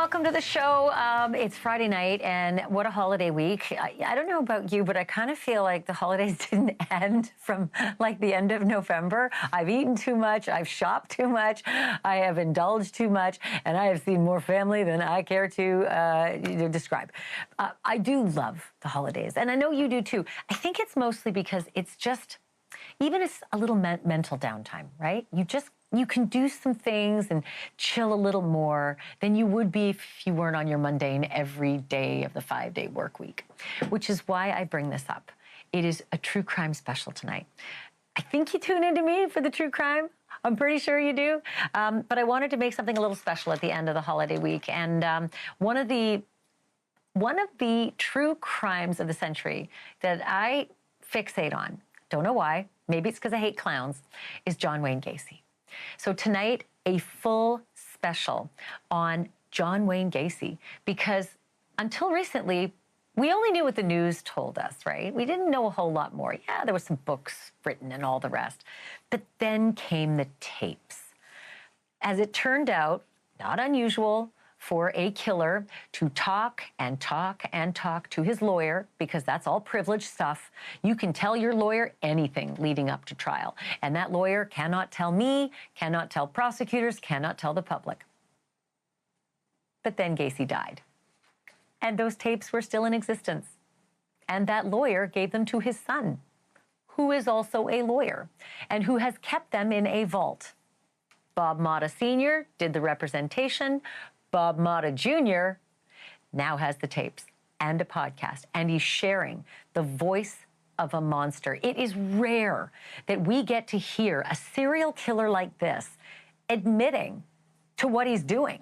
welcome to the show. It's Friday night, and what a holiday week. I don't know about you, but I kind of feel like the holidays didn't end from like the end of November. I've eaten too much, I've shopped too much, I have indulged too much, and I have seen more family than I care to describe. I do love the holidays, and I know you do too. I think it's mostly because it's just, even it's a little mental downtime, right? You can do some things and chill a little more than you would be if you weren't on your mundane every day of the 5-day work week, which is why I bring this up. It is a true crime special tonight. I think you tune into me for the true crime. I'm pretty sure you do. But I wanted to make something a little special at the end of the holiday week. And one of the true crimes of the century that I fixate on, don't know why, maybe it's because I hate clowns, is John Wayne Gacy. So tonight, a full special on John Wayne Gacy, because until recently, we only knew what the news told us, right? We didn't know a whole lot more. Yeah, there were some books written and all the rest. But then came the tapes. As it turned out, not unusual for a killer to talk and talk and talk to his lawyer, because that's all privileged stuff. You can tell your lawyer anything leading up to trial, and that lawyer cannot tell me, cannot tell prosecutors, cannot tell the public. But then Gacy died, and those tapes were still in existence, and that lawyer gave them to his son, who is also a lawyer, and who has kept them in a vault. Bob Motta Sr. did the representation. Bob Motta Jr. now has the tapes and a podcast, and he's sharing the voice of a monster. It is rare that we get to hear a serial killer like this admitting to what he's doing,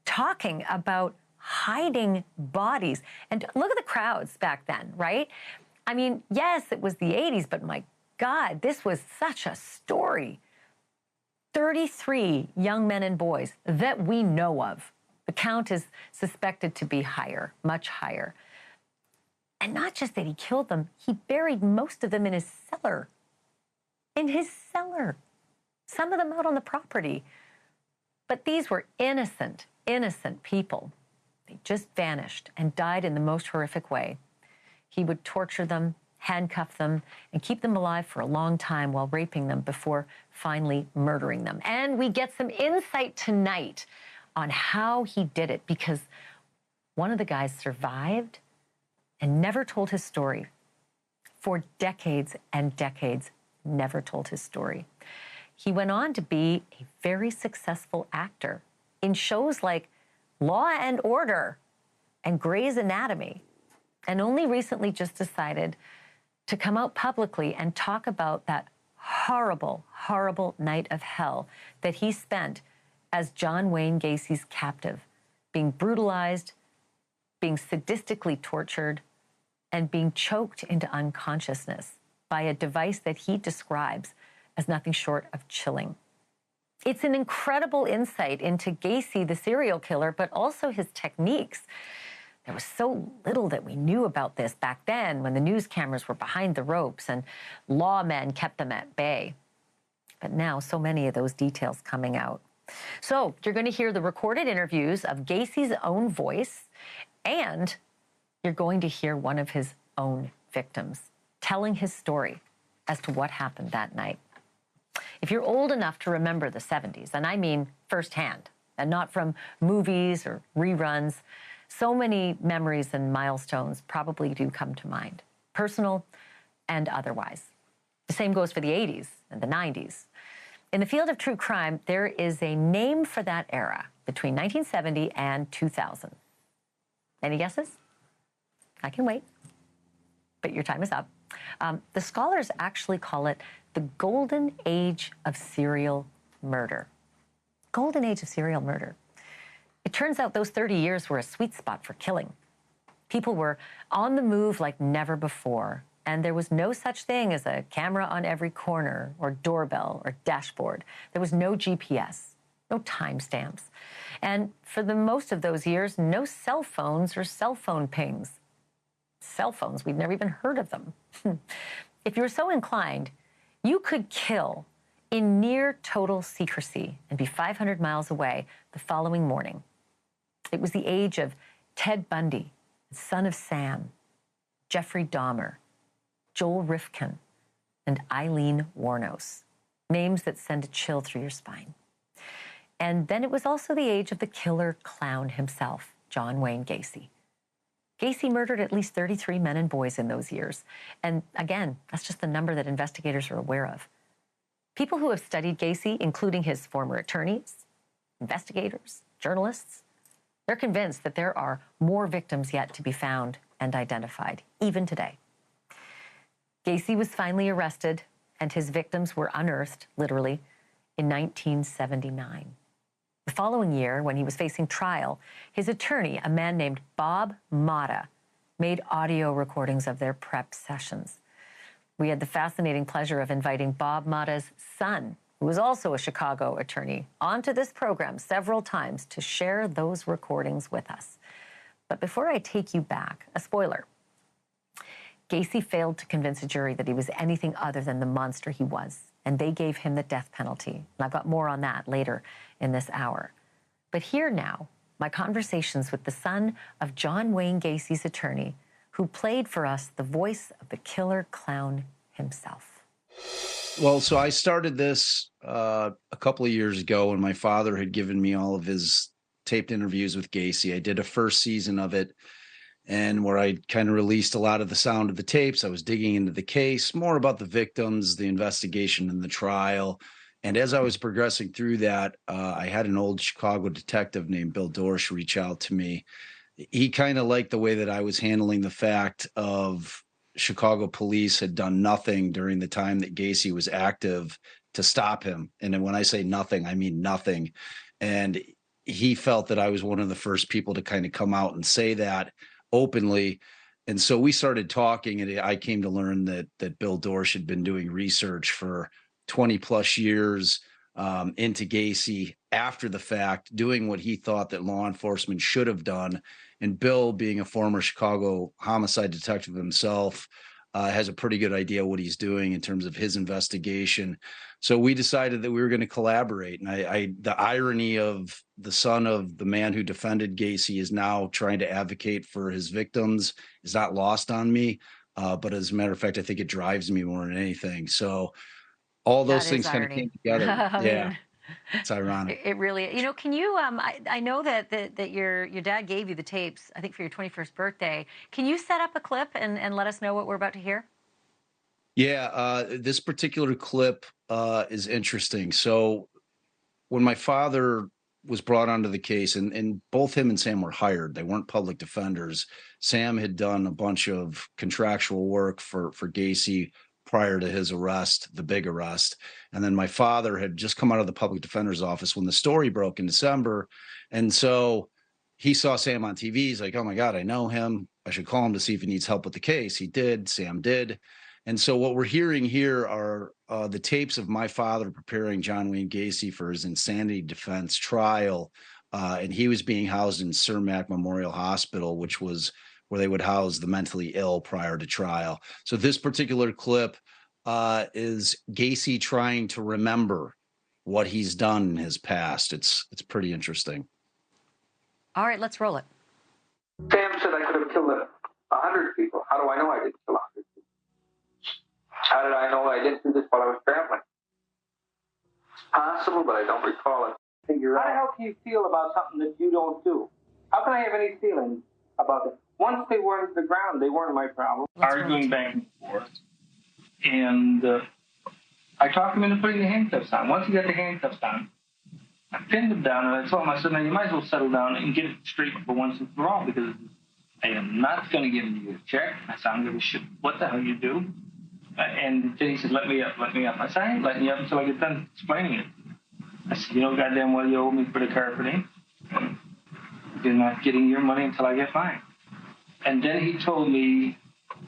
talking about hiding bodies. And look at the crowds back then, right? I mean, yes, it was the 80s, but my God, this was such a story. 33 young men and boys that we know of. The count is suspected to be higher, much higher. And not just that he killed them, he buried most of them in his cellar. In his cellar. Some of them out on the property. But these were innocent people. They just vanished and died in the most horrific way. He would torture them, handcuff them, and keep them alive for a long time while raping them before finally murdering them. And we get some insight tonight on how he did it, because one of the guys survived and never told his story. For decades and decades, never told his story. He went on to be a very successful actor in shows like Law and Order and Grey's Anatomy, and only recently just decided to come out publicly and talk about that horrible, horrible night of hell that he spent as John Wayne Gacy's captive, being brutalized, being sadistically tortured, and being choked into unconsciousness by a device that he describes as nothing short of chilling. It's an incredible insight into Gacy, the serial killer, but also his techniques. There was so little that we knew about this back then, when the news cameras were behind the ropes and lawmen kept them at bay. But now so many of those details coming out. So you're going to hear the recorded interviews of Gacy's own voice, and you're going to hear one of his own victims telling his story as to what happened that night. If you're old enough to remember the 70s, and I mean firsthand, and not from movies or reruns, so many memories and milestones probably do come to mind, personal and otherwise. The same goes for the 80s and the 90s. In the field of true crime, there is a name for that era between 1970 and 2000. Any guesses? I can wait, but your time is up. The scholars actually call it the golden age of serial murder. Golden age of serial murder. It turns out those 30 years were a sweet spot for killing. People were on the move like never before, and there was no such thing as a camera on every corner or doorbell or dashboard. There was no GPS, no timestamps. And for the most of those years, no cell phones or cell phone pings. Cell phones, we'd never even heard of them. If you were so inclined, you could kill in near total secrecy and be 500 miles away the following morning. It was the age of Ted Bundy, son of Sam, Jeffrey Dahmer, Joel Rifkin, and Eileen Wuornos, names that send a chill through your spine. And then it was also the age of the killer clown himself, John Wayne Gacy. Gacy murdered at least 33 men and boys in those years. And again, that's just the number that investigators are aware of. People who have studied Gacy, including his former attorneys, investigators, journalists, they're convinced that there are more victims yet to be found and identified, even today. Gacy was finally arrested, and his victims were unearthed, literally, in 1979. The following year, when he was facing trial, his attorney, a man named Bob Motta, made audio recordings of their prep sessions. We had the fascinating pleasure of inviting Bob Motta's son, who was also a Chicago attorney, onto this program several times to share those recordings with us. But before I take you back, a spoiler. Gacy failed to convince a jury that he was anything other than the monster he was, and they gave him the death penalty. And I've got more on that later in this hour. But here now, my conversations with the son of John Wayne Gacy's attorney, who played for us the voice of the killer clown himself. Well, so I started this a couple of years ago when my father had given me all of his taped interviews with Gacy. I did a first season of it, and where I kind of released a lot of the sound of the tapes. I was digging into the case, more about the victims, the investigation, and the trial. And as I was progressing through that, I had an old Chicago detective named Bill Dorsch reach out to me. He kind of liked the way that I was handling the fact of Chicago police had done nothing during the time that Gacy was active to stop him. And when I say nothing, I mean nothing. And he felt that I was one of the first people to kind of come out and say that openly. And so we started talking, and I came to learn that Bill Dorsch had been doing research for 20 plus years into Gacy after the fact, doing what he thought that law enforcement should have done. And Bill, being a former Chicago homicide detective himself, has a pretty good idea what he's doing in terms of his investigation. So we decided that we were going to collaborate. And the irony of the son of the man who defended Gacy is now trying to advocate for his victims is not lost on me. But as a matter of fact, I think it drives me more than anything. So all those things kind of came together. Yeah. It's ironic. It really, can you, I know that your dad gave you the tapes, I think for your 21st birthday. Can you set up a clip and let us know what we're about to hear? Yeah, this particular clip is interesting. So when my father was brought onto the case, and both him and Sam were hired, they weren't public defenders. Sam had done a bunch of contractual work for Gacy prior to his arrest, the big arrest. And then my father had just come out of the public defender's office when the story broke in December. And so he saw Sam on TV. He's like, oh my God, I know him. I should call him to see if he needs help with the case. He did. Sam did. And so what we're hearing here are the tapes of my father preparing John Wayne Gacy for his insanity defense trial. And he was being housed in Cermak Memorial Hospital, which was where they would house the mentally ill prior to trial. So this particular clip is Gacy trying to remember what he's done in his past. It's pretty interesting. All right, let's roll it. Sam said I could have killed 100 people. How do I know I didn't kill 100 people? How did I know I didn't do this while I was traveling? It's possible, but I don't recall it. How the hell can you feel about something that you don't do? How can I have any feelings about it? Once they were into the ground, they weren't my problem. Arguing back and forth. And I talked him into putting the handcuffs on. Once he got the handcuffs on, I pinned him down, and I told him, I said, now you might as well settle down and get it straight for once and for all, because I am not going to give you a check. I said, I don't give a shit what the hell you do. And then he said, let me up. I said, I ain't letting you up until I get done explaining it. I said, you know goddamn well you owe me for the carpeting. And you're not getting your money until I get mine. And then he told me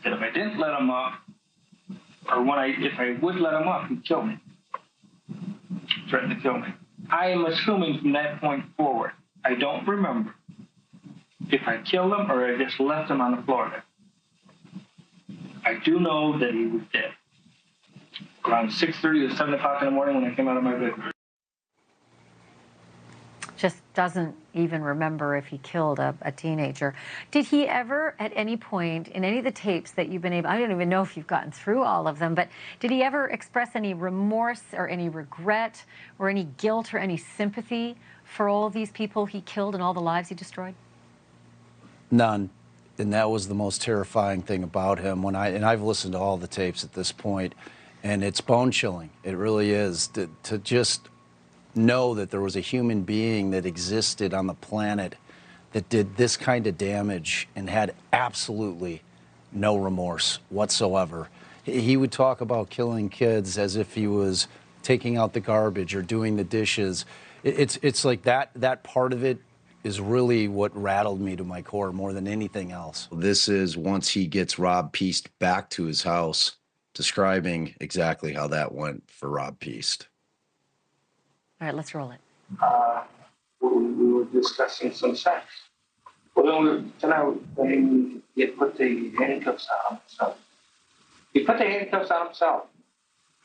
that if I didn't let him up, or if I would let him up, he'd kill me. Threatened to kill me. I am assuming from that point forward, I don't remember if I killed him or I just left him on the floor there. I do know that he was dead. Around 6:30 to 7 o'clock in the morning when I came out of my bedroom. just doesn't even remember if he killed a teenager. Did he ever, at any point in any of the tapes that you've been able, I don't even know if you've gotten through all of them, but did he ever express any remorse or any regret or any guilt or any sympathy for all these people he killed and all the lives he destroyed? None. And that was the most terrifying thing about him. And I've listened to all the tapes at this point, and it's bone chilling. It really is to just know that there was a human being that existed on the planet that did this kind of damage and had absolutely no remorse whatsoever. He would talk about killing kids as if he was taking out the garbage or doing the dishes. It's like that part of it is really what rattled me to my core more than anything else. This is once he gets Rob Peast back to his house, describing exactly how that went for Rob Peast. All right, let's roll it. We were discussing some sex. Well, then he put the handcuffs on himself. He put the handcuffs on himself.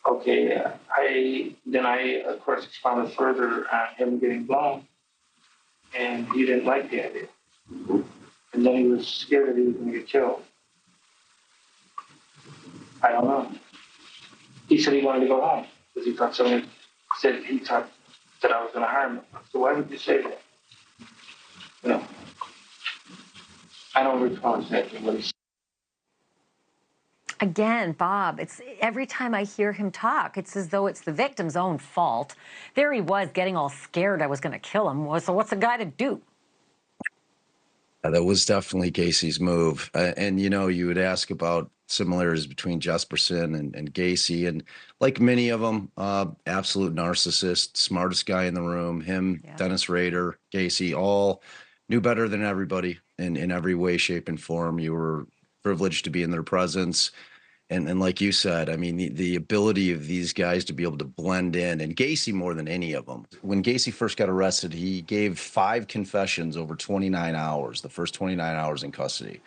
Okay, I of course expounded further on him getting blown, and he didn't like the idea. And then he was scared that he was going to get killed. I don't know. He said he wanted to go home because he thought someone said he thought that I was going to harm him. So why would you say that? You know, I don't recall exactly what he said. Again, Bob, it's every time I hear him talk, it's as though it's the victim's own fault. There he was getting all scared I was going to kill him. So what's a guy to do? That was definitely Gacy's move. And, you know, you would ask about similarities between Jesperson and Gacy. And like many of them, absolute narcissist, smartest guy in the room, him, yeah. Dennis Rader, Gacy, all knew better than everybody in every way, shape, and form. You were privileged to be in their presence. And like you said, I mean, the ability of these guys to be able to blend in, and Gacy more than any of them. When Gacy first got arrested, he gave 5 confessions over 29 hours, the first 29 hours in custody.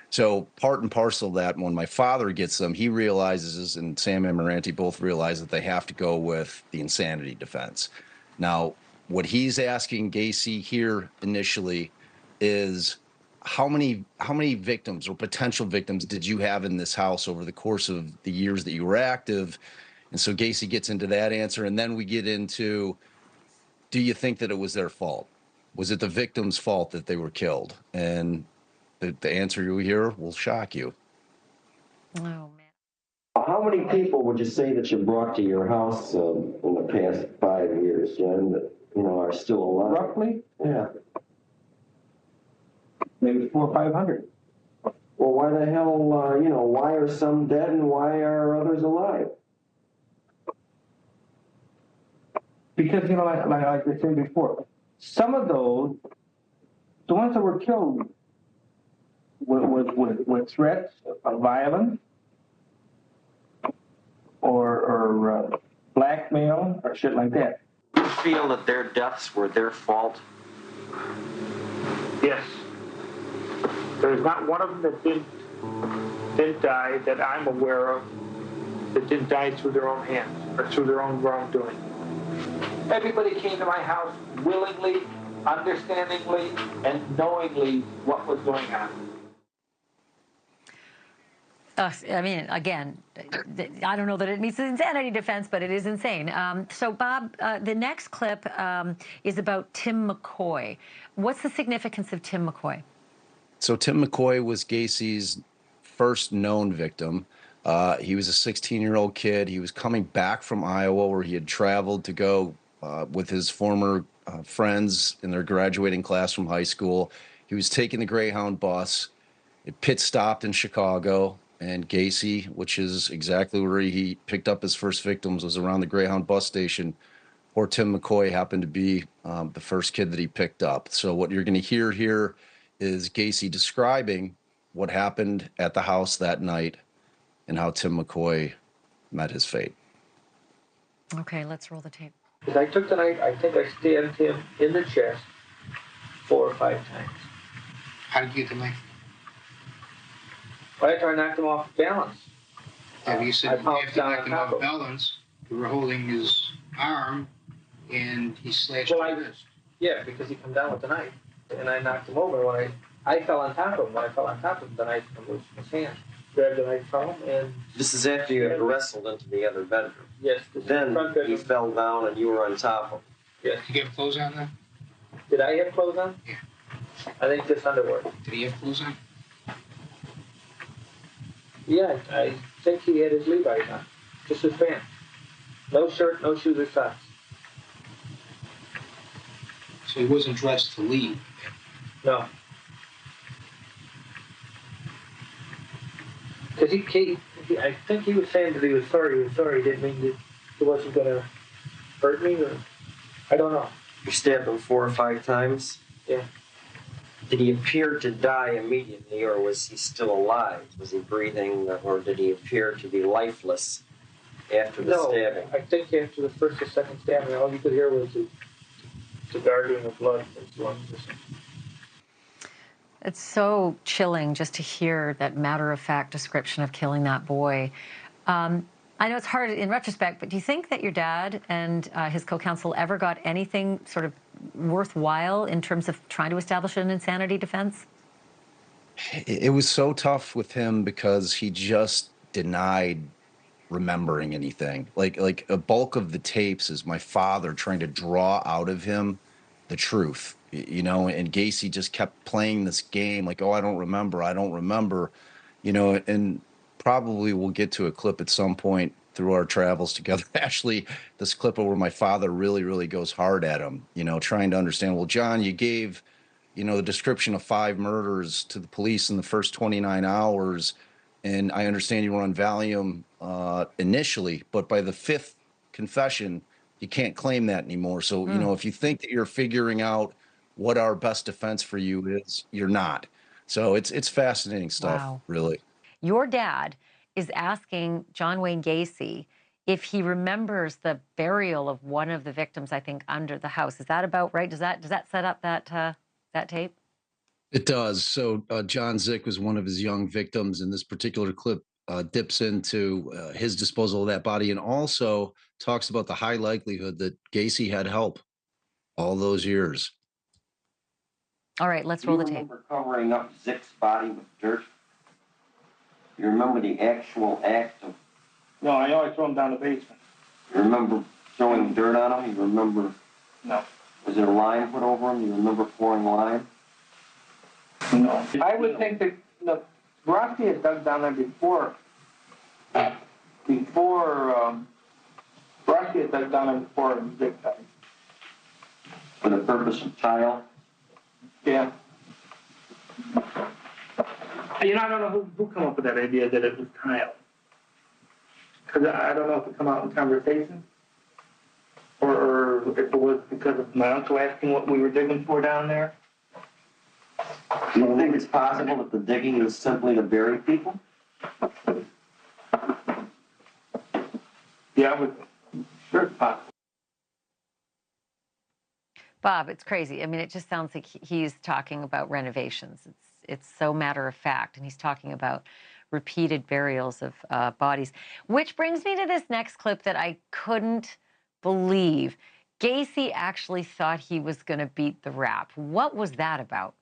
So part and parcel of that, when my father gets them, he realizes, and Sam and Moranti both realize that they have to go with the insanity defense. Now, what he's asking Gacy here initially is, how many victims or potential victims did you have in this house over the course of the years that you were active? And so Gacy gets into that answer, and then we get into, do you think that it was their fault? Was it the victim's fault that they were killed? And the answer you hear will shock you. Oh, man. How many people would you say that you brought to your house in the past 5 years, Jen, that are still alive? Roughly? Yeah. Maybe 400 or 500. Well, why the hell, why are some dead and why are others alive? Because, like I said before, some of those, the ones that were killed with threats of violence or blackmail or shit like that. Do you feel that their deaths were their fault? Yes. There's not one of them that didn't die that I'm aware of that didn't die through their own hands or through their own wrongdoing. Everybody came to my house willingly, understandingly, and knowingly what was going on. I mean, again, I don't know that it meets the insanity defense, but it is insane. So, Bob, the next clip is about Tim McCoy. What's the significance of Tim McCoy? So Tim McCoy was Gacy's first known victim. He was a 16-year-old kid. He was coming back from Iowa, where he had traveled to go with his former friends in their graduating class from high school. He was taking the Greyhound bus. It pit stopped in Chicago, and Gacy, which is exactly where he picked up his first victims, was around the Greyhound bus station, or Tim McCoy happened to be the first kid that he picked up. So what you're going to hear here is Gacy describing what happened at the house that night and how Tim McCoy met his fate. Okay, let's roll the tape. I took the knife, I think I stabbed him in the chest 4 or 5 times. How did you get the knife? Well, after I knocked him off balance. Yeah, you said I after you knocked him off balance, you were holding his arm and he slashed your wrist. Yeah, because he come down with the knife, and I knocked him over. When I fell on top of him. When I fell on top of him, the knife come loose from his hand. Grabbed the knife from him, and This is after you had wrestled into the other bedroom. yes, the Then front bedroom. he fell down and you were on top of him. Yes. Did you have clothes on then? Did I have clothes on? Yeah. I think just underwear. Did he have clothes on? Yeah, I think he had his Levi's on. Just his pants. No shirt, no shoes or socks. So he wasn't dressed to leave. No. Because I think he was saying that he was sorry. He was sorry. He didn't mean that he wasn't going to hurt me, or I don't know. You stabbed him 4 or 5 times? Yeah. Did he appear to die immediately, or was he still alive? Was he breathing, or did he appear to be lifeless after the stabbing? I think after the first or second stabbing, all you could hear was the gargling of blood from his lungs. It's so chilling just to hear that matter-of-fact description of killing that boy. I know it's hard in retrospect, but do you think that your dad and his co-counsel ever got anything sort of worthwhile in terms of trying to establish an insanity defense? It was so tough with him because he just denied remembering anything. Like a bulk of the tapes is my father trying to draw out of him the truth, and Gacy just kept playing this game like, oh, I don't remember, and probably we'll get to a clip at some point through our travels together. Actually, this clip where my father really, really goes hard at him, trying to understand, well, John, you gave, the description of 5 murders to the police in the first 29 hours. And I understand you were on Valium initially, but by the 5th confession, you can't claim that anymore. So, if you think that you're figuring out what our best defense for you is, you're not. So it's fascinating stuff, Wow. really. Your dad is asking John Wayne Gacy if he remembers the burial of one of the victims, I think, under the house. Is that about right? Does that set up that tape? It does. So John Zick was one of his young victims, and this particular clip dips into his disposal of that body and also talks about the high likelihood that Gacy had help all those years. All right, let's Do roll you the tape. remember covering up Zick's body with dirt? You remember the actual act of... No, I know I threw him down the basement. You remember throwing dirt on him? You remember... No. Was there lime put over him? You remember pouring lime? No. I would think that, Brodsky had dug down there before Brodsky had dug down there before Zick died. For the purpose of tile? Yeah. I don't know who came up with that idea that it was tile. Because I don't know if it come out in conversation or if it was because of my uncle asking what we were digging for down there. Do you think it's possible that the digging was simply to bury people? Yeah, sure it's possible. Bob, it's crazy. I mean, it just sounds like he's talking about renovations. It's so matter of fact, and he's talking about repeated burials of bodies. Which brings me to this next clip that I couldn't believe. Gacy actually thought he was going to beat the rap. What was that about?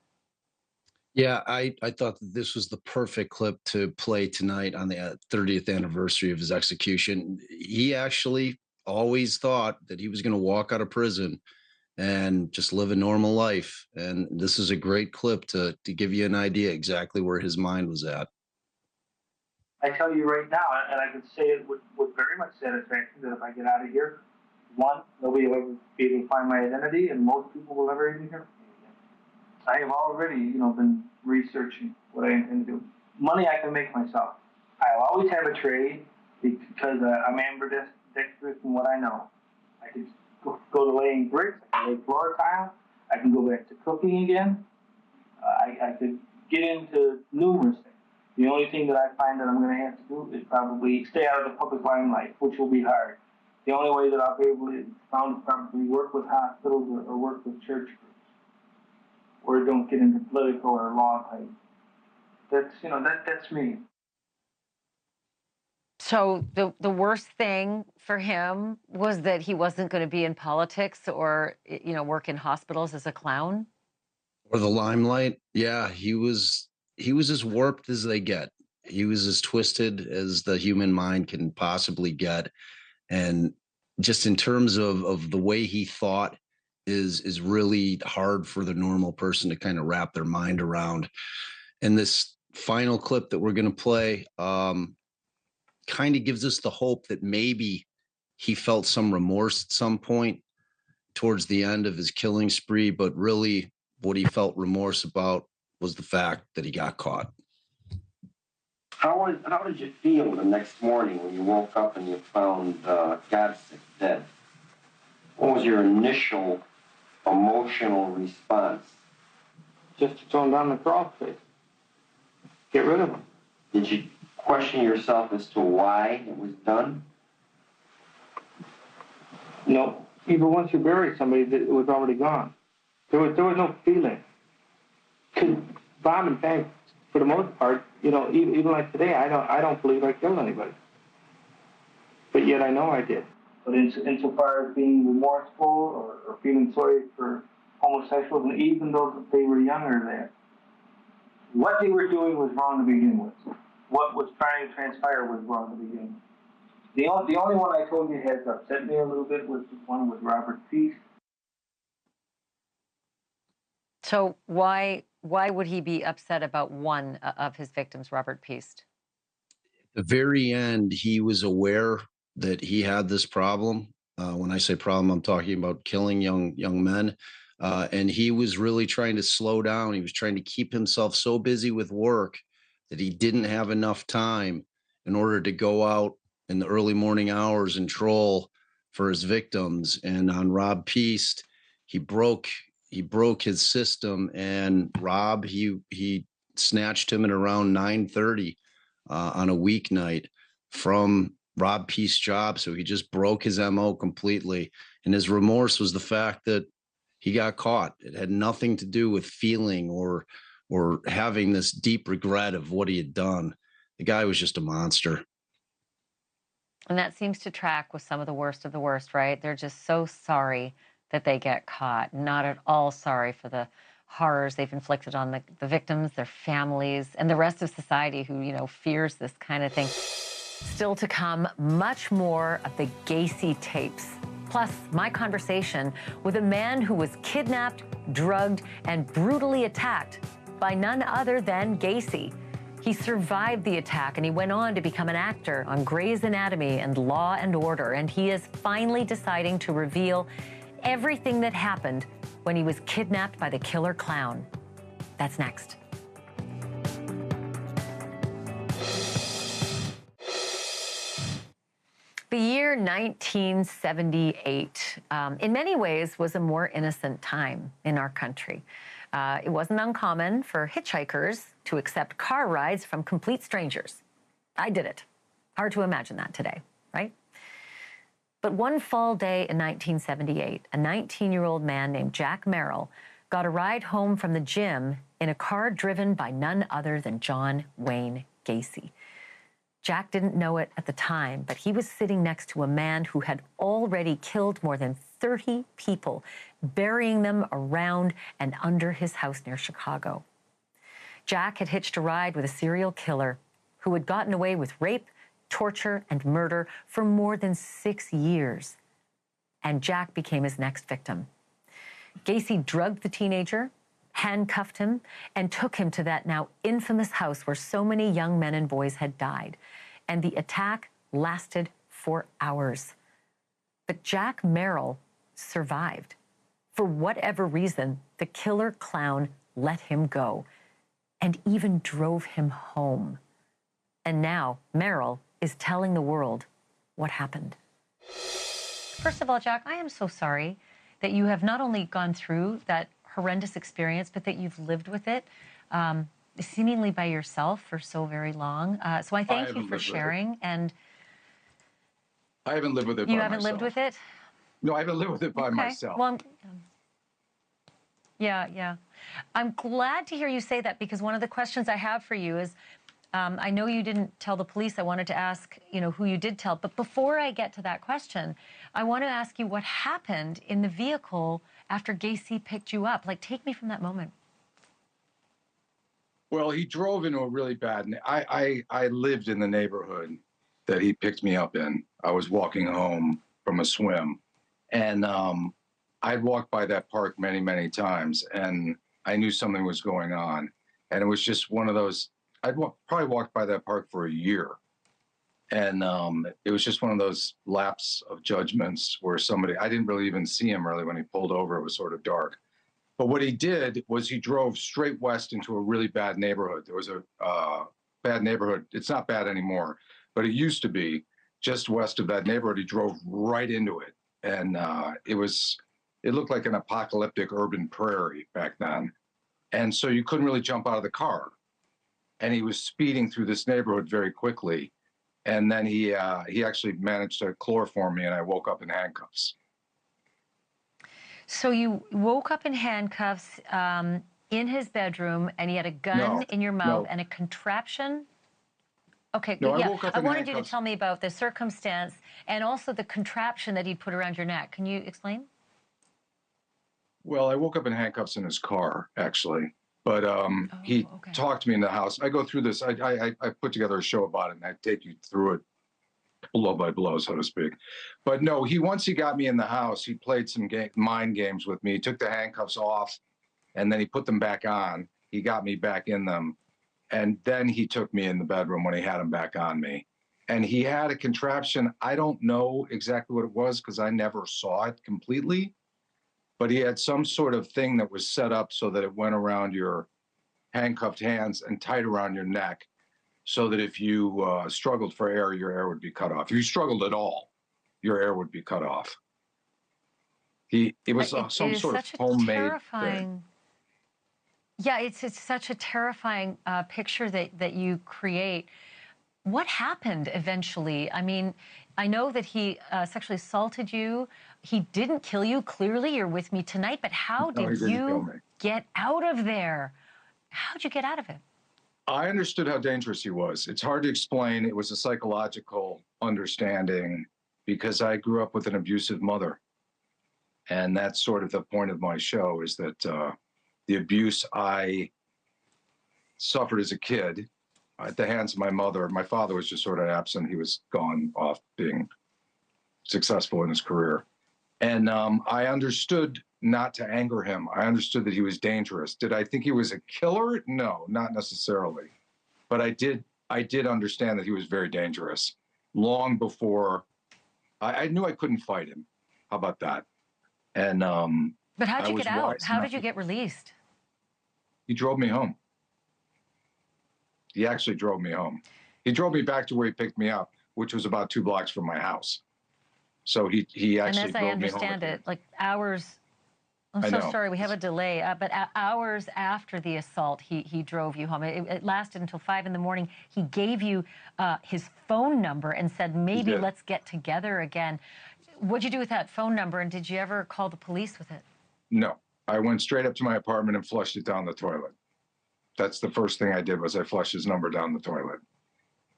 Yeah, I thought that this was the perfect clip to play tonight on the 30th anniversary of his execution. He actually always thought that he was going to walk out of prison and just live a normal life. And this is a great clip to give you an idea exactly where his mind was at. I tell you right now, and I can say it with very much satisfaction, that if I get out of here, one, nobody will ever be able to find my identity, and most people will ever even hear from me again. I have already, been researching what I intend to do. Money I can make myself. I'll always have a trade because I'm ambidextrous in what I know. I can go to laying bricks, I can lay floor tile, I can go back to cooking again. I could get into numerous things. The only thing that I find that I'm going to have to do is probably stay out of the public limelight, which will be hard. The only way that I'll be able to found to probably work with hospitals or work with church groups, or don't get into political or law type. That's me. So the worst thing for him was that he wasn't going to be in politics or, work in hospitals as a clown? Or the limelight. Yeah, he was as warped as they get. He was as twisted as the human mind can possibly get. And just in terms of the way he thought is really hard for the normal person to kind of wrap their mind around. And this final clip that we're going to play kind of gives us the hope that maybe he felt some remorse at some point towards the end of his killing spree, but really what he felt remorse about was the fact that he got caught. How did you feel the next morning when you woke up and you found Gacy dead? What was your initial emotional response? Just to throw him down the crawl space. Get rid of him. Did you question yourself as to why it was done? No. Even once you bury somebody, it was already gone. There was no feeling. Because Bob and Hank, for the most part, even like today, I don't believe I killed anybody. But yet I know I did. But insofar as being remorseful or feeling sorry for homosexuals, and even though they were younger there, what they were doing was wrong to begin with. What was trying to transpire was wrong to begin with. The only one I told you has upset me a little bit was the one with Robert Peace. So why would he be upset about one of his victims, Robert Peace? At the very end, he was aware that he had this problem. When I say problem, I'm talking about killing young men. And he was really trying to slow down. He was trying to keep himself so busy with work that he didn't have enough time in order to go out in the early morning hours and troll for his victims. And on Rob Peace, he broke his system, and Rob, he snatched him at around 9:30 on a weeknight from Rob Peace's job. So he just broke his MO completely. And his remorse was the fact that he got caught. It had nothing to do with feeling or having this deep regret of what he had done. The guy was just a monster. And that seems to track with some of the worst, right? They're just so sorry that they get caught, not at all sorry for the horrors they've inflicted on the victims, their families, and the rest of society who, fears this kind of thing. Still to come, much more of the Gacy tapes. Plus, my conversation with a man who was kidnapped, drugged, and brutally attacked by none other than Gacy. He survived the attack, and he went on to become an actor on Grey's Anatomy and Law and Order, and he is finally deciding to reveal everything that happened when he was kidnapped by the killer clown. That's next. The year 1978, in many ways, was a more innocent time in our country. It wasn't uncommon for hitchhikers to accept car rides from complete strangers. I did it. Hard to imagine that today, right? But one fall day in 1978, a 19-year-old man named Jack Merrill got a ride home from the gym in a car driven by none other than John Wayne Gacy. Jack didn't know it at the time, but he was sitting next to a man who had already killed more than 30 people, burying them around and under his house near Chicago. Jack had hitched a ride with a serial killer who had gotten away with rape, torture, and murder for more than 6 years. And Jack became his next victim. Gacy drugged the teenager, handcuffed him, and took him to that now infamous house where so many young men and boys had died. And the attack lasted for hours. But Jack Merrill survived. For whatever reason, the killer clown let him go and even drove him home. And now Merrill is telling the world what happened. First of all, Jack, I am so sorry that you have not only gone through that horrendous experience, but that you've lived with it seemingly by yourself for so very long. So I thank you for sharing. And I haven't lived with it by myself. You haven't lived with it? No, I haven't lived with it by myself. Well, yeah. I'm glad to hear you say that, because one of the questions I have for you is, I know you didn't tell the police. I wanted to ask, who you did tell. But before I get to that question, I want to ask you what happened in the vehicle after Gacy picked you up. Like, take me from that moment. Well, he drove into a really bad. I lived in the neighborhood that he picked me up in. I was walking home from a swim, and I'd walked by that park many, many times, and I knew something was going on. And it was just one of those. Probably walked by that park for a year, and it was just one of those lapse of judgments where I didn't really even see him really when he pulled over. It was sort of dark. But what he did was he drove straight west into a really bad neighborhood. There was a bad neighborhood. It's not bad anymore, but it used to be just west of that neighborhood. He drove right into it. And it looked like an apocalyptic urban prairie back then. And so you couldn't really jump out of the car. And he was speeding through this neighborhood very quickly. And then he actually managed to chloroform me, and I woke up in handcuffs. So you woke up in handcuffs in his bedroom, and he had a gun in your mouth and a contraption? Okay, no, yeah. I woke up I in wanted handcuffs. you to tell me about the circumstance and also the contraption that he'd put around your neck. Can you explain? Well, I woke up in handcuffs in his car, actually. But he talked to me in the house. I go through this. I put together a show about it, and I take you through it blow by blow, so to speak. But no, once he got me in the house, he played some mind games with me. He took the handcuffs off, and then he put them back on. He got me back in them, and then he took me in the bedroom when he had them back on me. And he had a contraption. I don't know exactly what it was because I never saw it completely. But he had some sort of thing that was set up so that it went around your handcuffed hands and tight around your neck, so that if you struggled for air, your air would be cut off. If you struggled at all, your air would be cut off. It was some sort of homemade thing. Yeah, it's such a terrifying picture that you create. What happened eventually? I mean, I know that he sexually assaulted you. He didn't kill you. Clearly, you're with me tonight. But how did you get out of there? How'd you get out of it? I understood how dangerous he was. It's hard to explain. It was a psychological understanding because I grew up with an abusive mother. And that's sort of the point of my show, is that the abuse I suffered as a kid at the hands of my mother. My father was just sort of absent. He was gone off being successful in his career. And I understood not to anger him. I understood that he was dangerous. Did I think he was a killer? No, not necessarily. But I did understand that he was very dangerous long before I knew I couldn't fight him. How about that? And but how'd you get out? How did you get released? He drove me home. He actually drove me home. He drove me back to where he picked me up, which was about 2 blocks from my house. So he actually drove me home. And as I understand it, like hours. I'm so sorry, we have a delay. But hours after the assault, he drove you home. It lasted until 5 in the morning. He gave you his phone number and said, maybe let's get together again. What'd you do with that phone number, and did you ever call the police with it? No, I went straight up to my apartment and flushed it down the toilet. That's the first thing I did, was I flushed his number down the toilet.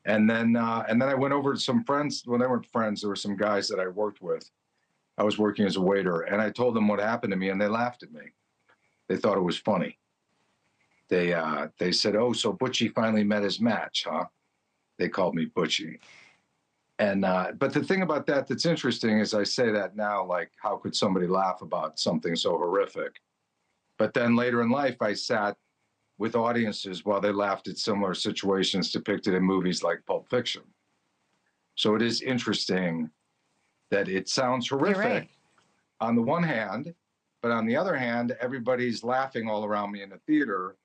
And then I went over to some friends. Well, they weren't friends. There were some guys that I worked with. I was working as a waiter, and I told them what happened to me, and they laughed at me. They thought it was funny. They said, "Oh, so Butchie finally met his match, huh?" They called me Butchie. And but the thing about that's interesting is I say that now, like, how could somebody laugh about something so horrific? But then later in life, I sat with audiences while they laughed at similar situations depicted in movies like Pulp Fiction. So it is interesting that it sounds horrific on the one hand, but on the other hand, everybody's laughing all around me in the theater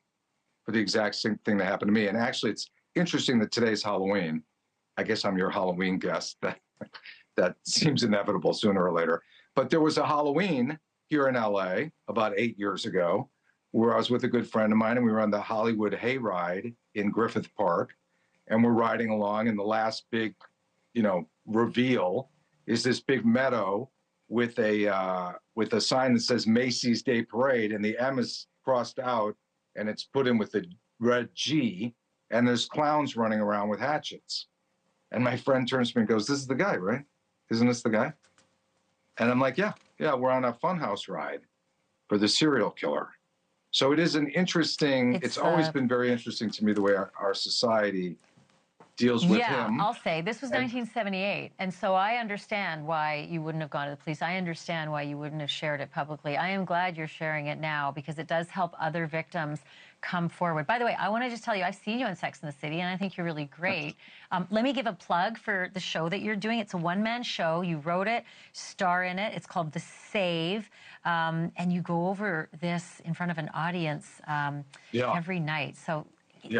for the exact same thing that happened to me. And actually, it's interesting that today's Halloween. I guess I'm your Halloween guest. That seems inevitable sooner or later. But there was a Halloween here in LA about 8 years ago where I was with a good friend of mine, and we were on the Hollywood Hayride in Griffith Park, and we're riding along, and the last big, reveal is this big meadow with a sign that says Macy's Day Parade, and the M is crossed out, and it's put in with the red G, and there's clowns running around with hatchets. And my friend turns to me and goes, "This is the guy, right? Isn't this the guy?" And I'm like, yeah, we're on a funhouse ride for the serial killer. So it is an interesting, it's always been very interesting to me the way our society deals with him. Yeah, I'll say, this was 1978, and so I understand why you wouldn't have gone to the police. I understand why you wouldn't have shared it publicly. I am glad you're sharing it now because it does help other victims come forward. By the way, I want to just tell you, I've seen you on Sex and the City, and I think you're really great. Let me give a plug for the show that you're doing. It's a one-man show. You wrote it, star in it. It's called The Save, and you go over this in front of an audience every night. So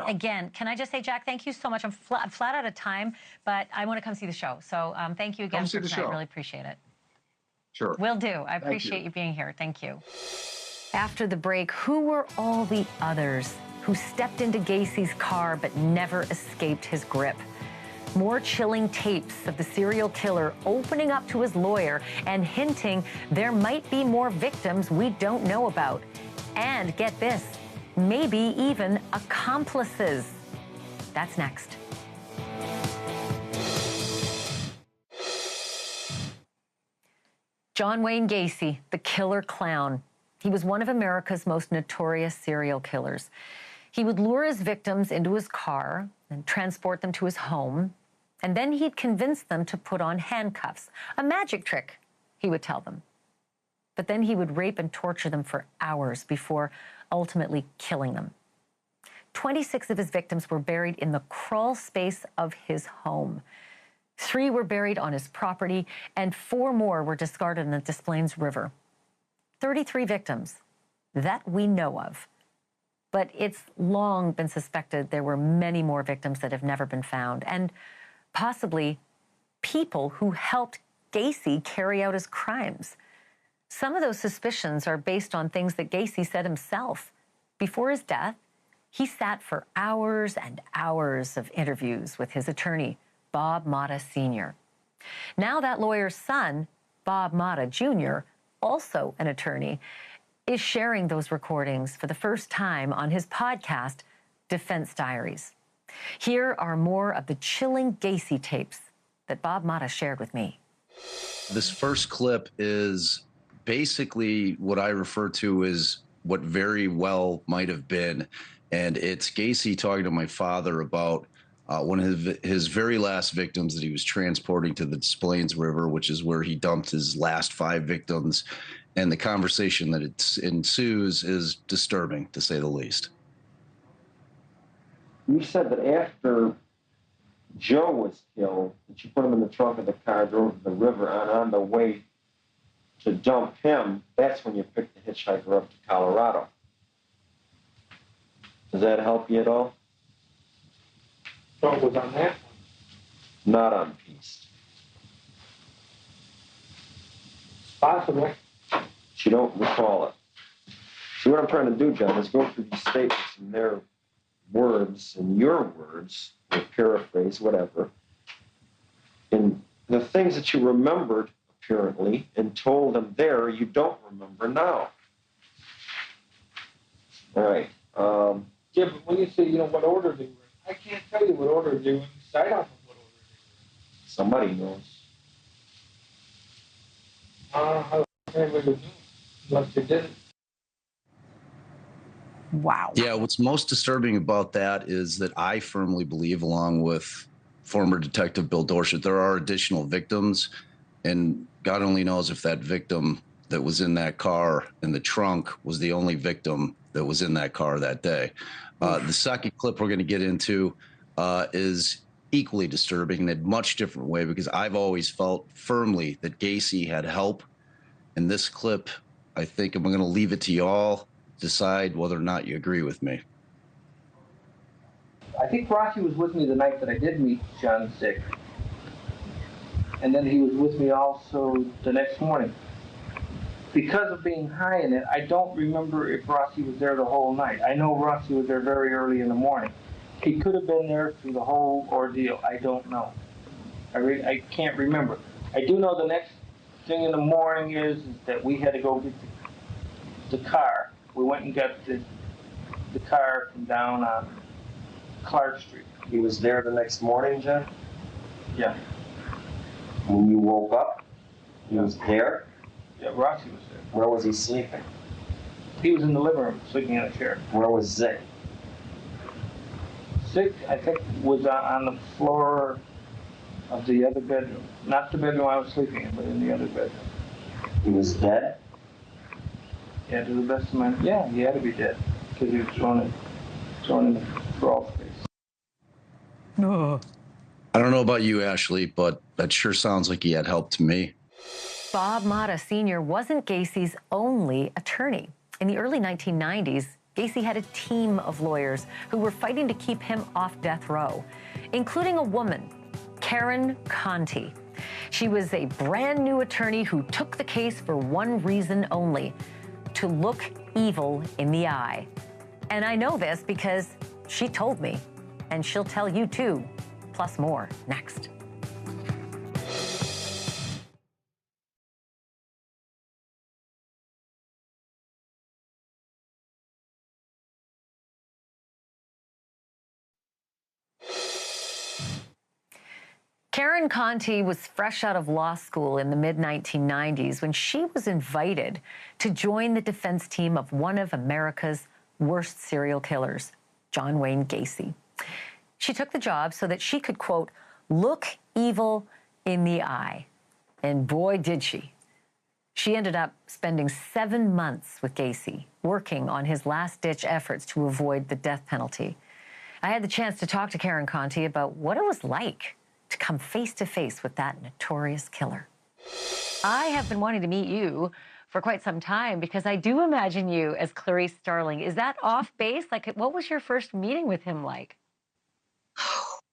again, can I just say, Jack, thank you so much. I'm flat out of time, but I want to come see the show. So thank you again for tonight. I really appreciate it. Sure. Will do. I appreciate you being here. Thank you. After the break, who were all the others who stepped into Gacy's car but never escaped his grip? More chilling tapes of the serial killer opening up to his lawyer and hinting there might be more victims we don't know about. And get this, maybe even accomplices. That's next. John Wayne Gacy, the killer clown. He was one of America's most notorious serial killers. He would lure his victims into his car and transport them to his home, and then he'd convince them to put on handcuffs. A magic trick, he would tell them. But then he would rape and torture them for hours before ultimately killing them. 26 of his victims were buried in the crawl space of his home. 3 were buried on his property, and 4 more were discarded in the Des Plaines River. 33 victims that we know of. But it's long been suspected there were many more victims that have never been found, and possibly people who helped Gacy carry out his crimes. Some of those suspicions are based on things that Gacy said himself. Before his death, he sat for hours and hours of interviews with his attorney, Bob Motta Sr. Now that lawyer's son, Bob Motta Jr., also an attorney, is sharing those recordings for the first time on his podcast, Defense Diaries. Here are more of the chilling Gacy tapes that Bob Motta shared with me. This first clip is basically what I refer to as what very well might have been. And it's Gacy talking to my father about one of his very last victims that he was transporting to the Des Plaines River, which is where he dumped his last 5 victims. And the conversation that ensues is disturbing, to say the least. You said that after Joe was killed, that you put him in the trunk of the car, drove to the river, and on the way to dump him, that's when you picked the hitchhiker up to Colorado. Does that help you at all? So it was on that one? Not on Peace. Possibly. You don't recall it. See, what I'm trying to do, John, is go through these statements in their words and your words, or paraphrase, whatever, and the things that you remembered, apparently, and told them there, you don't remember now. All right. Yeah, but when you say, what order they were in, I can't tell you what order they were in. I don't know what order they Somebody knows. were in. I don't know how anybody would know, unless they did it. Wow. Yeah, what's most disturbing about that is that I firmly believe, along with former Detective Bill Dorset, there are additional victims, and God only knows if that victim that was in that car in the trunk was the only victim that was in that car that day. The second clip we're going to get into is equally disturbing in a much different way, because I've always felt firmly that Gacy had help. In this clip, I think I'm going to leave it to y'all decide whether or not you agree with me. I think Rossi was with me the night that I did meet John sick. And then he was with me also the next morning. Because of being high in it, I don't remember if Rossi was there the whole night. I know Rossi was there very early in the morning. He could have been there through the whole ordeal. I don't know. I can't remember. I do know the next thing in the morning is that we had to go get the car. We went and got the car from down on Clark Street. He was there the next morning, John? Yeah. When you woke up, he was there? Yeah, Roxy was there. Where was he sleeping? He was in the living room, sleeping in a chair. Where was Zick? Zick, I think, was on the floor of the other bedroom. Not the bedroom I was sleeping in, but in the other bedroom. He was dead? Yeah, to the best of my... Yeah, he had to be dead. Because he was thrown in the crawl space. I don't know about you, Ashleigh, but that sure sounds like he had help to me. Bob Motta Sr. wasn't Gacy's only attorney. In the early 1990s, Gacy had a team of lawyers who were fighting to keep him off death row, including a woman, Karen Conti. She was a brand new attorney who took the case for one reason only: to look evil in the eye. And I know this because she told me, and she'll tell you too, plus more next. Karen Conti was fresh out of law school in the mid-1990s when she was invited to join the defense team of one of America's worst serial killers, John Wayne Gacy. She took the job so that she could, quote, look evil in the eye. And boy, did she. She ended up spending 7 months with Gacy, working on his last-ditch efforts to avoid the death penalty. I had the chance to talk to Karen Conti about what it was like to come face-to-face with that notorious killer. I have been wanting to meet you for quite some time because I do imagine you as Clarice Starling. Is that off base? Like, what was your first meeting with him like?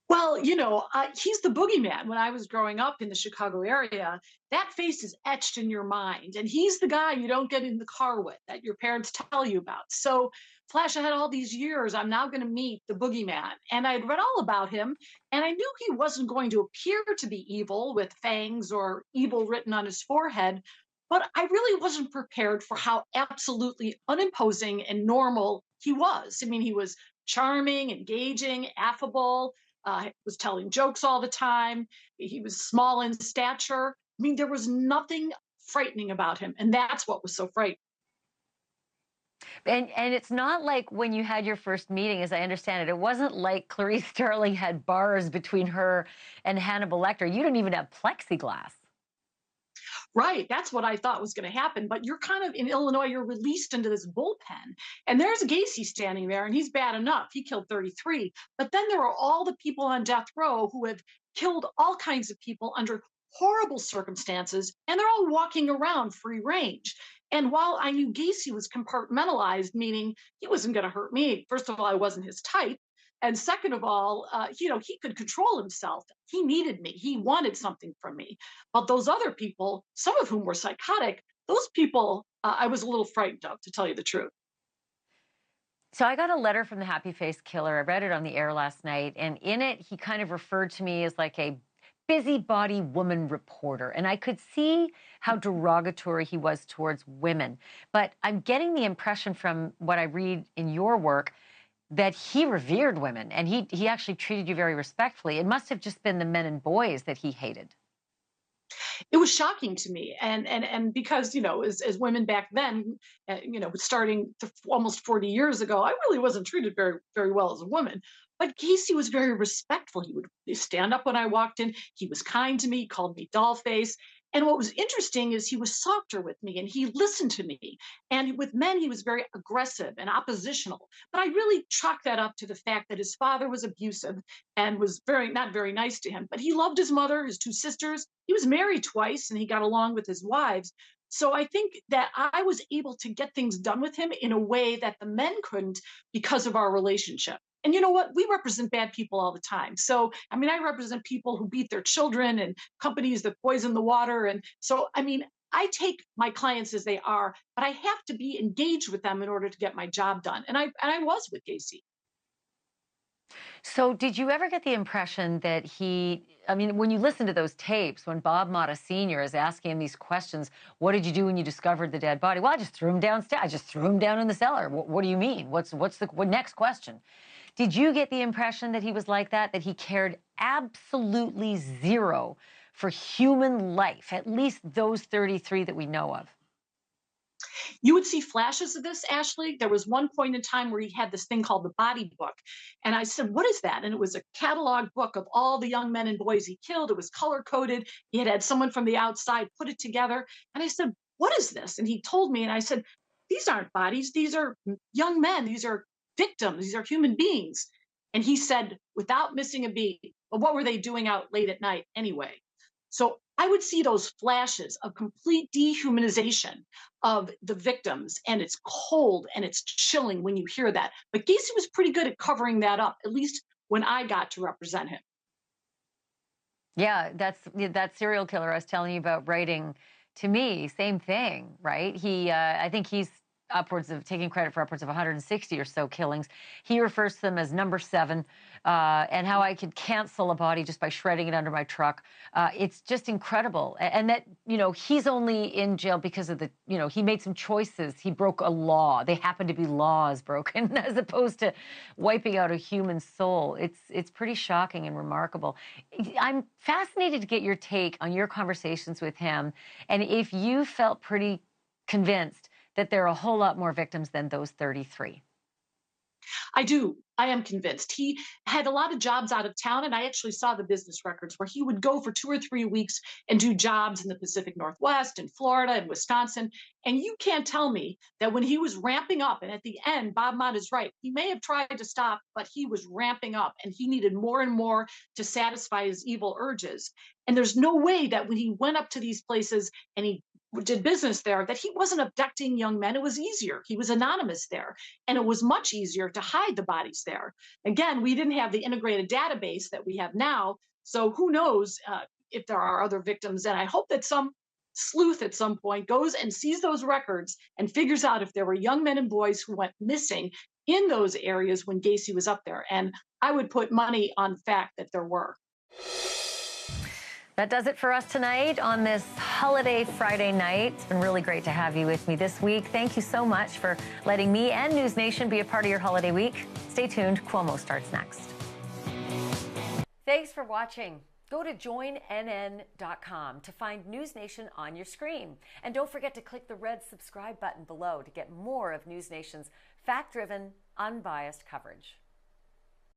Well, he's the boogeyman. When I was growing up in the Chicago area, that face is etched in your mind. And he's the guy you don't get in the car with, that your parents tell you about. So, flash ahead all these years, I'm now going to meet the boogeyman. And I'd read all about him, and I knew he wasn't going to appear to be evil with fangs or evil written on his forehead. But I really wasn't prepared for how absolutely unimposing and normal he was. I mean, he was charming, engaging, affable. Was telling jokes all the time. He was small in stature. I mean, there was nothing frightening about him, and that's what was so frightening. And it's not like when you had your first meeting, as I understand it, it wasn't like Clarice Starling had bars between her and Hannibal Lecter. You didn't even have plexiglass. Right, that's what I thought was going to happen. But you're kind of, in Illinois, you're released into this bullpen. And there's Gacy standing there, and he's bad enough. He killed 33. But then there are all the people on death row who have killed all kinds of people under horrible circumstances, and they're all walking around free range. And while I knew Gacy was compartmentalized, meaning he wasn't going to hurt me, first of all, I wasn't his type. And second of all, he could control himself. He needed me. He wanted something from me. But those other people, some of whom were psychotic, those people I was a little frightened of, to tell you the truth. So I got a letter from the Happy Face Killer. I read it on the air last night. And in it, he kind of referred to me as like a busybody woman reporter. And I could see how derogatory he was towards women. But I'm getting the impression from what I read in your work that he revered women, and he actually treated you very respectfully. It must have just been the men and boys that he hated. It was shocking to me, and because as women back then, starting almost 40 years ago, I really wasn't treated very very well as a woman. But Gacy was very respectful. He would stand up when I walked in. He was kind to me. He called me dollface. And what was interesting is he was softer with me and he listened to me. And with men, he was very aggressive and oppositional. But I really chalk that up to the fact that his father was abusive and was not very nice to him. But he loved his mother, his two sisters. He was married twice and he got along with his wives. So I think that I was able to get things done with him in a way that the men couldn't because of our relationship. And you know what? We represent bad people all the time. So, I mean, I represent people who beat their children and companies that poison the water. And so, I mean, I take my clients as they are, but I have to be engaged with them in order to get my job done. And I was with Gacy. So did you ever get the impression that when you listen to those tapes, when Bob Motta Sr. is asking him these questions, what did you do when you discovered the dead body? Well, I just threw him downstairs. I just threw him down in the cellar. What do you mean? What's the next question? Did you get the impression that he was like that he cared absolutely zero for human life, at least those 33 that we know of? You would see flashes of this, Ashleigh. There was one point in time where he had this thing called the body book. And I said, what is that? And it was a catalog book of all the young men and boys he killed. It was color coded. He had someone from the outside put it together. And I said, what is this? And he told me, and I said, these aren't bodies. These are young men. These are victims. These are human beings. And he said, without missing a beat, well, what were they doing out late at night anyway? So I would see those flashes of complete dehumanization of the victims, and it's cold and it's chilling when you hear that. But Gacy was pretty good at covering that up, at least when I got to represent him. Yeah, that serial killer I was telling you about writing to me, same thing, right? I think he's taking credit for upwards of 160 or so killings. He refers to them as number 7, and how I could cancel a body just by shredding it under my truck. It's just incredible. And that, he's only in jail because of he made some choices. He broke a law. They happen to be laws broken as opposed to wiping out a human soul. It's pretty shocking and remarkable. I'm fascinated to get your take on your conversations with him, and if you felt pretty convinced that there are a whole lot more victims than those 33. I do. I am convinced. He had a lot of jobs out of town, and I actually saw the business records where he would go for 2 or 3 weeks and do jobs in the Pacific Northwest, in Florida, and Wisconsin. And you can't tell me that when he was ramping up, and at the end, Bob Mott is right, he may have tried to stop, but he was ramping up, and he needed more and more to satisfy his evil urges. And there's no way that when he went up to these places and he did business there, that he wasn't abducting young men. It was easier. He was anonymous there. And it was much easier to hide the bodies there. Again, we didn't have the integrated database that we have now. So who knows if there are other victims. And I hope that some sleuth at some point goes and sees those records and figures out if there were young men and boys who went missing in those areas when Gacy was up there. And I would put money on the fact that there were. That does it for us tonight on this holiday Friday night. It's been really great to have you with me this week. Thank you so much for letting me and NewsNation be a part of your holiday week. Stay tuned. Cuomo starts next. Thanks for watching. Go to joinnn.com to find NewsNation on your screen. And don't forget to click the red subscribe button below to get more of NewsNation's fact-driven, unbiased coverage.